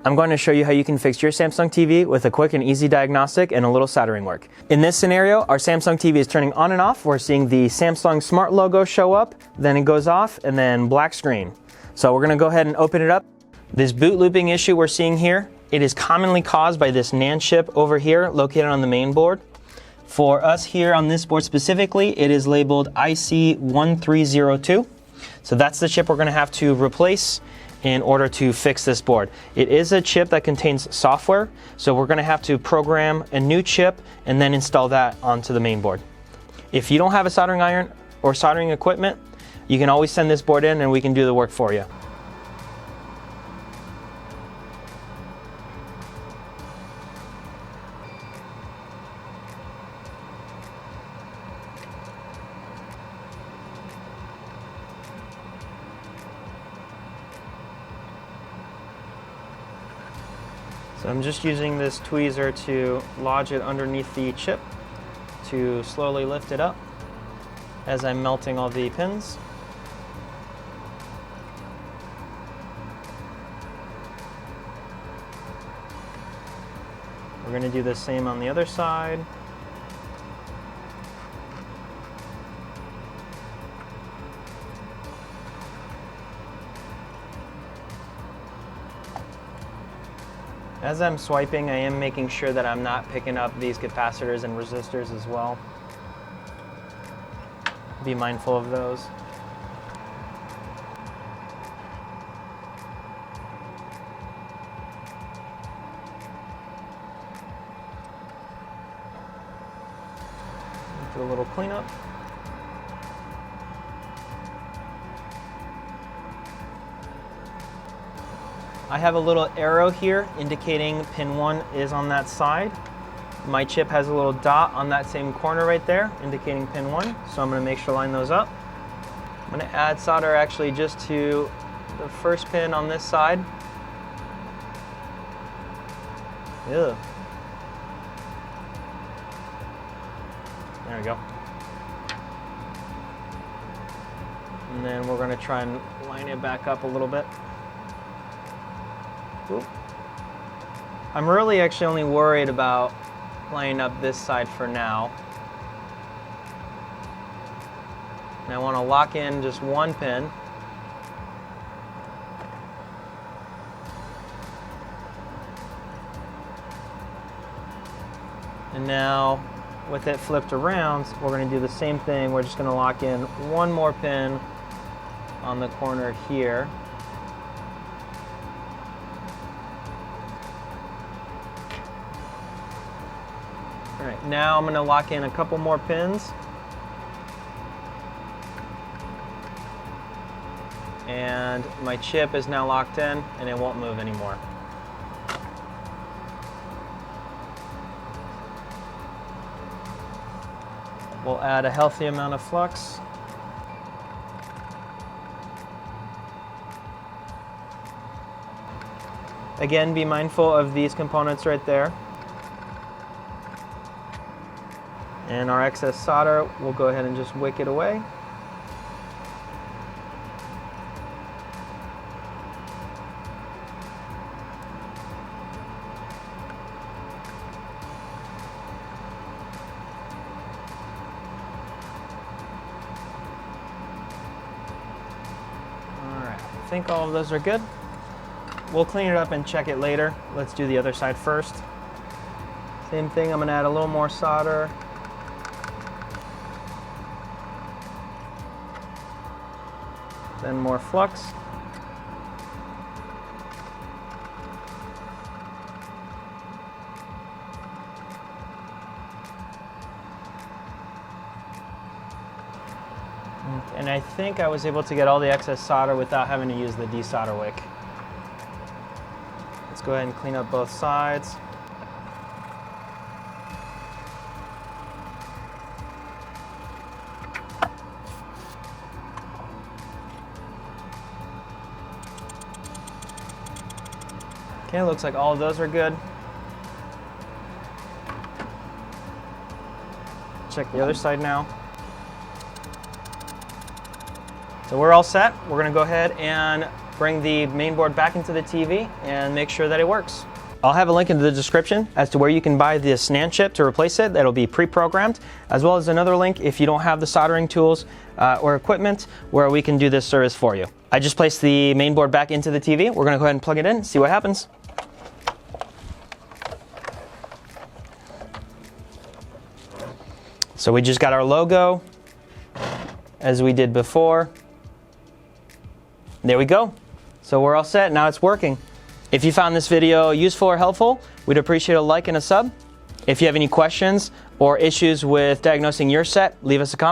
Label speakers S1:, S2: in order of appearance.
S1: I'm going to show you how you can fix your Samsung TV with a quick and easy diagnostic and a little soldering work. In this scenario, our Samsung TV is turning on and off. We're seeing the Samsung Smart logo show up, then it goes off, and then black screen. So we're going to go ahead and open it up. This boot looping issue we're seeing here, it is commonly caused by this NAND chip over here located on the main board. For us here on this board specifically, it is labeled IC1302. So that's the chip we're going to have to replace in order to fix this board. It is a chip that contains software, so we're going to have to program a new chip and then install that onto the main board. If you don't have a soldering iron or soldering equipment, you can always send this board in and we can do the work for you. So I'm just using this tweezer to lodge it underneath the chip to slowly lift it up as I'm melting all the pins. We're going to do the same on the other side. As I'm swiping, I am making sure that I'm not picking up these capacitors and resistors as well. Be mindful of those. Do a little cleanup. I have a little arrow here indicating pin 1 is on that side. My chip has a little dot on that same corner right there indicating pin 1, so I'm going to make sure to line those up. I'm going to add solder actually just to the first pin on this side. Ew. There we go. And then we're going to try and line it back up a little bit. Oop. I'm really actually only worried about lining up this side for now. And I want to lock in just one pin. And now, with it flipped around, we're going to do the same thing. We're just going to lock in one more pin on the corner here. All right, now I'm going to lock in a couple more pins. And my chip is now locked in and it won't move anymore. We'll add a healthy amount of flux. Again, be mindful of these components right there. And our excess solder, we'll go ahead and just wick it away. Alright, I think all of those are good. We'll clean it up and check it later. Let's do the other side first. Same thing, I'm going to add a little more solder. Then more flux. And I think I was able to get all the excess solder without having to use the desolder wick. Let's go ahead and clean up both sides. Okay, looks like all of those are good. Check the other side now. So we're all set. We're going to go ahead and bring the main board back into the TV and make sure that it works. I'll have a link in the description as to where you can buy this NAND chip to replace it. That'll be pre-programmed, as well as another link if you don't have the soldering tools or equipment where we can do this service for you. I just placed the main board back into the TV. We're gonna go ahead and plug it in and see what happens. So we just got our logo as we did before. There we go. So we're all set, now it's working. If you found this video useful or helpful, we'd appreciate a like and a sub. If you have any questions or issues with diagnosing your set, leave us a comment.